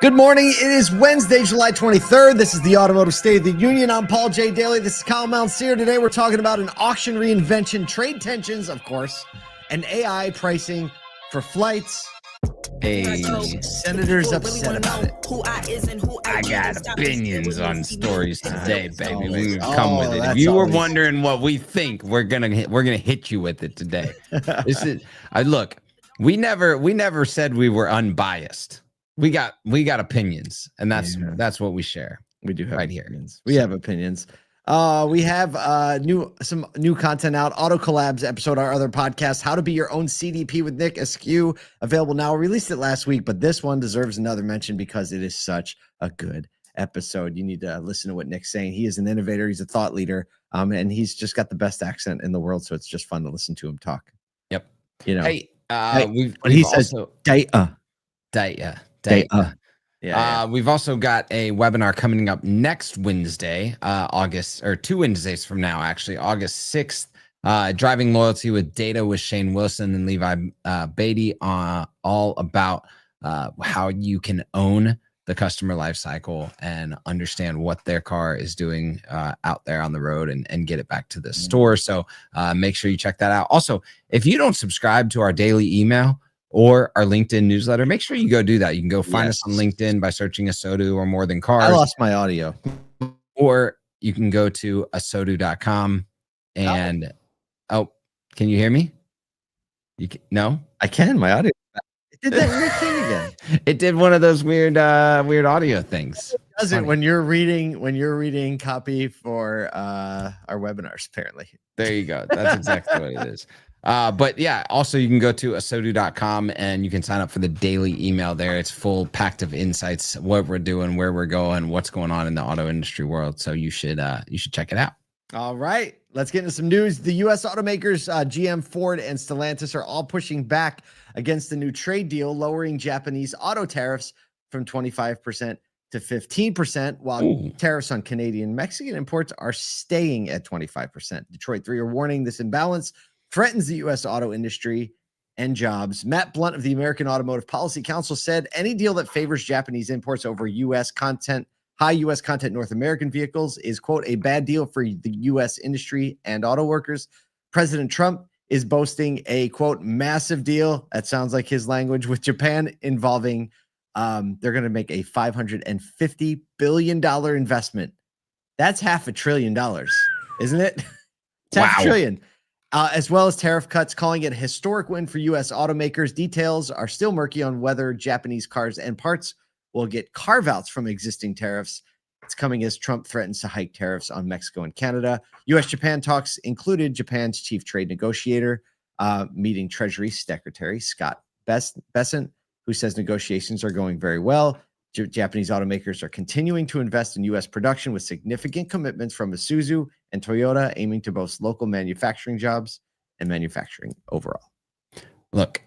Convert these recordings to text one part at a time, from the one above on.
Good morning. It is Wednesday, July 23rd. This is the Automotive State of the Union. I'm Paul J. Daly. This is Kyle Mountsier. Today we're talking about an auction reinvention, trade tensions, of course, and AI pricing for flights. Hey, senators upset about it. I got opinions on stories today, baby. We can come with it. If you were wondering what we think, we're gonna hit you with it today. This is look. We never said we were unbiased. We got opinions, and that's what we share. We do have right opinions. Here. We have opinions. We have some new content out. Auto Collabs episode, our other podcast, How to Be Your Own CDP with Nick Askew, available now. We released it last week, but this one deserves another mention because it is such a good episode. You need to listen to what Nick's saying. He is an innovator. He's a thought leader, and he's just got the best accent in the world. So it's just fun to listen to him talk. Yep. You know. Hey, he says data. We've also got a webinar coming up next Wednesday, two Wednesdays from now, actually, August 6th. Driving Loyalty with Data with Shane Wilson and Levi Beatty, all about how you can own the customer life cycle and understand what their car is doing out there on the road and get it back to the store. So make sure you check that out. Also, if you don't subscribe to our daily email or our LinkedIn newsletter, make sure you go do that. You can go find us on LinkedIn by searching Asodu or More Than Cars. I lost my audio. Or you can go to asodu.com and can you hear me? No? I can. My audio. It did that weird thing again. It did one of those weird audio things. It does it when you're reading copy for our webinars, apparently. There you go. That's exactly what it is. But yeah, also you can go to asodu.com and you can sign up for the daily email there. It's full packed of insights, what we're doing, where we're going, what's going on in the auto industry world. So you should check it out. All right, let's get into some news. The U.S. automakers, GM, Ford, and Stellantis are all pushing back against the new trade deal, lowering Japanese auto tariffs from 25% to 15%, while tariffs on Canadian and Mexican imports are staying at 25%. Detroit 3 are warning this imbalance threatens the U.S. auto industry and jobs. Matt Blunt of the American Automotive Policy Council said any deal that favors Japanese imports over U.S. content, high U.S. content North American vehicles is, quote, a bad deal for the U.S. industry and auto workers. President Trump is boasting a, quote, massive deal, that sounds like his language, with Japan involving, they're going to make a $550 billion investment. That's $500 billion, isn't it? It's $500 billion. As well as tariff cuts, calling it a historic win for U.S. automakers. Details are still murky on whether Japanese cars and parts will get carve-outs from existing tariffs. It's coming as Trump threatens to hike tariffs on Mexico and Canada. U.S.-Japan talks included Japan's chief trade negotiator meeting Treasury Secretary Scott Bessent, who says negotiations are going very well. Japanese automakers are continuing to invest in U.S. production with significant commitments from Isuzu and Toyota, aiming to boost local manufacturing jobs and manufacturing overall. Look,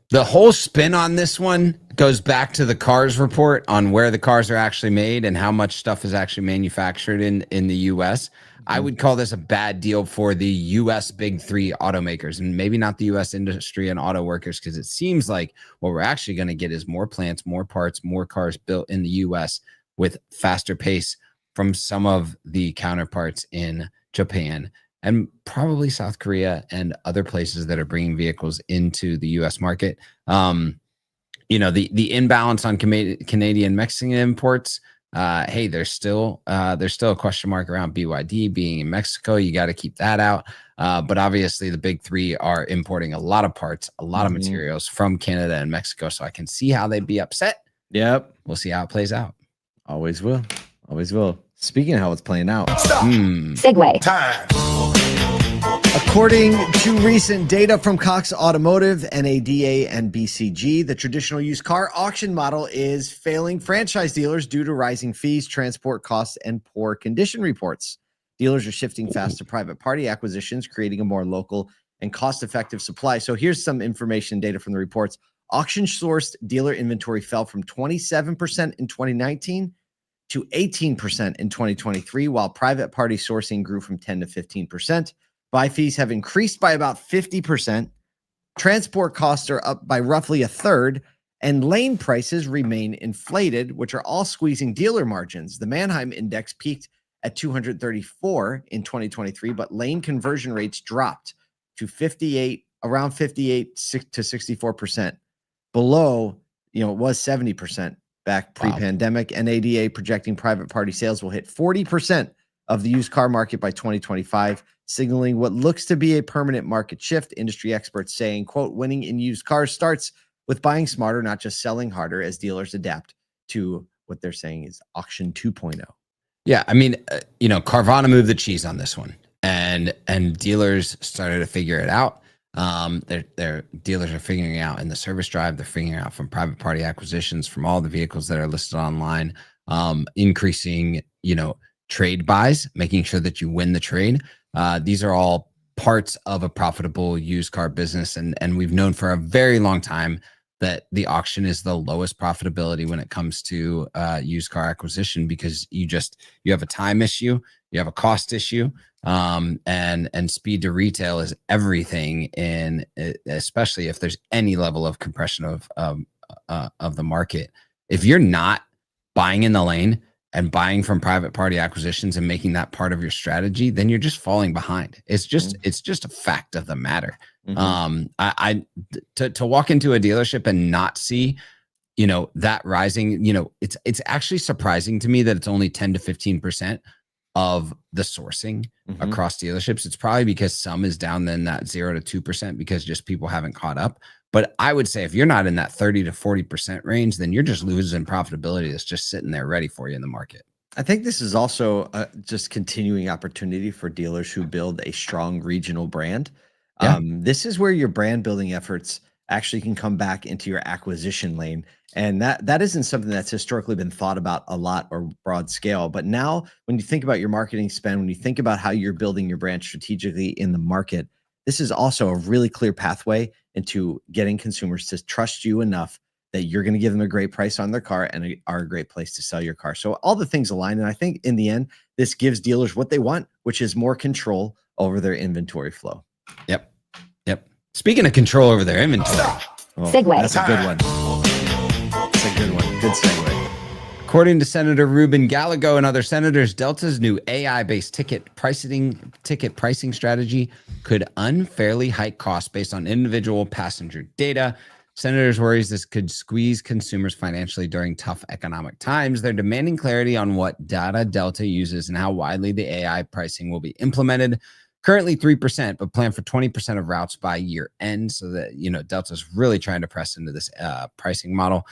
the whole spin on this one goes back to the cars report on where the cars are actually made and how much stuff is actually manufactured in the U.S. I would call this a bad deal for the U.S. big three automakers, and maybe not the U.S. industry and auto workers, because it seems like what we're actually going to get is more plants, more parts, more cars built in the U.S. with faster pace from some of the counterparts in Japan and probably South Korea and other places that are bringing vehicles into the U.S. market. The imbalance on Canadian Mexican imports. Hey, there's still a question mark around BYD being in Mexico. You got to keep that out. But obviously the big three are importing a lot of parts, a lot of materials from Canada and Mexico. So I can see how they'd be upset. Yep. We'll see how it plays out. Always will. Always will. Speaking of how it's playing out. Segue. Time. According to recent data from Cox Automotive, NADA, and BCG, the traditional used car auction model is failing franchise dealers due to rising fees, transport costs, and poor condition reports. Dealers are shifting fast to private party acquisitions, creating a more local and cost-effective supply. So here's some information data from the reports. Auction-sourced dealer inventory fell from 27% in 2019 to 18% in 2023, while private party sourcing grew from 10 to 15%. Buy fees have increased by about 50%. Transport costs are up by roughly a third, And lane prices remain inflated, which are all squeezing dealer margins. The Manheim index peaked at 234 in 2023, but lane conversion rates dropped to around 58 to 64%, below, it was 70% back pre-pandemic. And ADA projecting private party sales will hit 40% of the used car market by 2025, signaling what looks to be a permanent market shift. Industry experts saying, quote, winning in used cars starts with buying smarter, not just selling harder, as dealers adapt to what they're saying is auction 2.0. Yeah, I mean, Carvana moved the cheese on this one, and dealers started to figure it out. Their dealers are figuring it out in the service drive. They're figuring it out from private party acquisitions, from all the vehicles that are listed online, increasing, trade buys, making sure that you win the trade. These are all parts of a profitable used car business, and we've known for a very long time that the auction is the lowest profitability when it comes to used car acquisition, because you have a time issue, you have a cost issue, and speed to retail is everything. And especially if there's any level of compression of the market, if you're not buying in the lane and buying from private party acquisitions and making that part of your strategy, then you're just falling behind. It's just a fact of the matter. To walk into a dealership and not see, that rising, it's actually surprising to me that it's only 10 to 15% of the sourcing across dealerships. It's probably because some is down in that 0 to 2% because just people haven't caught up. But I would say if you're not in that 30 to 40% range, then you're just losing profitability that's just sitting there ready for you in the market. I think this is also just continuing opportunity for dealers who build a strong regional brand. Yeah. This is where your brand building efforts actually can come back into your acquisition lane. And that isn't something that's historically been thought about a lot or broad scale. But now when you think about your marketing spend, when you think about how you're building your brand strategically in the market, this is also a really clear pathway into getting consumers to trust you enough that you're going to give them a great price on their car and are a great place to sell your car. So all the things align. And I think in the end, this gives dealers what they want, which is more control over their inventory flow. Yep. Speaking of control over their inventory. Segue. That's a good one. That's a good one. Good segue. According to Senator Ruben Gallego and other senators, Delta's new AI-based ticket pricing strategy could unfairly hike costs based on individual passenger data. Senators worries this could squeeze consumers financially during tough economic times. They're demanding clarity on what data Delta uses and how widely the AI pricing will be implemented. Currently 3%, but plan for 20% of routes by year end. So that, Delta's really trying to press into this pricing model.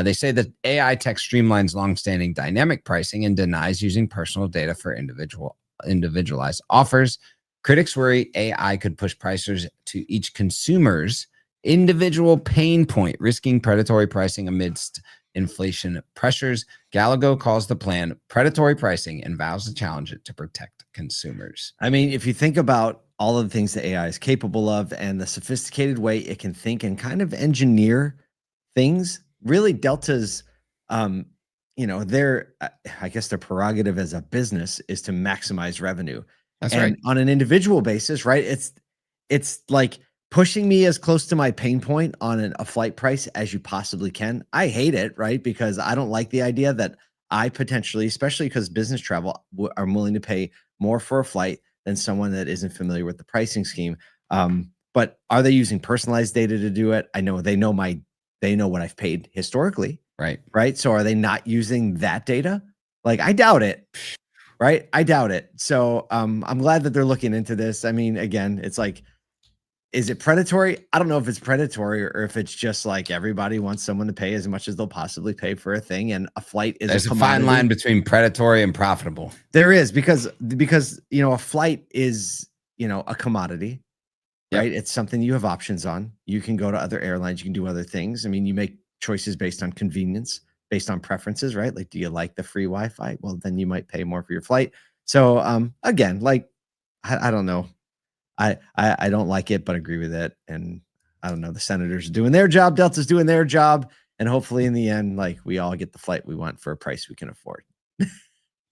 They say that AI tech streamlines longstanding dynamic pricing and denies using personal data for individualized offers. Critics worry AI could push prices to each consumer's individual pain point, risking predatory pricing amidst inflation pressures. Gallego calls the plan predatory pricing and vows to challenge it to protect consumers. I mean, if you think about all of the things that AI is capable of and the sophisticated way it can think and kind of engineer things, really Delta's, I guess their prerogative as a business is to maximize revenue. That's and right. On an individual basis, right? It's like pushing me as close to my pain point on a flight price as you possibly can. I hate it, right? Because I don't like the idea that I potentially, especially because business travel, I'm willing to pay more for a flight than someone that isn't familiar with the pricing scheme. But are they using personalized data to do it? I know they know what I've paid historically. Right. So are they not using that data? Like, I doubt it. Right. I doubt it. So I'm glad that they're looking into this. I mean, again, it's like, is it predatory? I don't know if it's predatory or if it's just like everybody wants someone to pay as much as they'll possibly pay for a thing. And a flight is There's a fine line between predatory and profitable. There is, because a flight is, a commodity, right? It's something you have options on. You can go to other airlines, you can do other things. I mean, you make choices based on convenience, based on preferences, right? Like, do you like the free Wi-Fi? Well, then you might pay more for your flight. So again, like, I don't know. I don't like it, but agree with it. And I don't know, the senators are doing their job, Delta's doing their job, and hopefully in the end, like, we all get the flight we want for a price we can afford.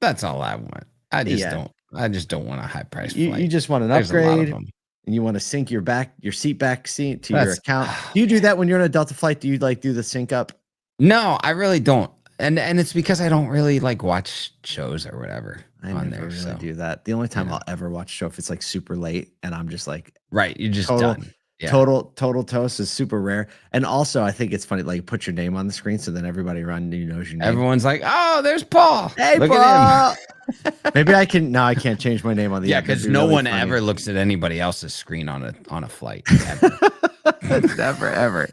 That's all I want. I just don't want a high price flight. You just want an upgrade. and you want to sync your seat back seat to your account. Do you do that when you're on a Delta flight? Do you like do the sync up? No, I really don't. And it's because I don't really like watch shows or whatever on there. Really do that. The only time I'll ever watch a show if it's like super late and I'm just like, right, you're just done. Yeah. Total toast is super rare. And also I think it's funny, like put your name on the screen so then everybody around you knows your name. Everyone's like, oh, there's Paul. Hey, look Paul. at him. Maybe I can I can't change my name on the yeah, app. because no one ever looks at anybody else's screen on a flight. Never ever.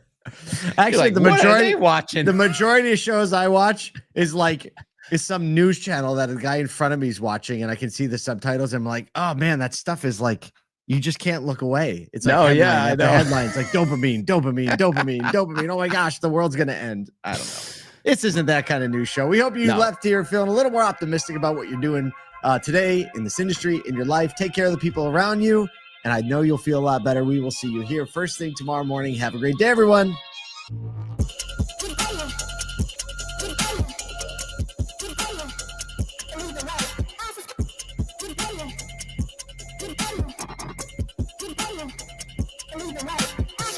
Actually, like, the what are majority they watching? The majority of shows I watch is some news channel that a guy in front of me is watching, and I can see the subtitles. And I'm like, oh man, that stuff is like you just can't look away. It's like the headlines like dopamine. Oh my gosh, the world's gonna end. I don't know. This isn't that kind of news show. We hope you left here feeling a little more optimistic about what you're doing today in this industry, in your life. Take care of the people around you, and I know you'll feel a lot better. We will see you here first thing tomorrow morning. Have a great day, everyone.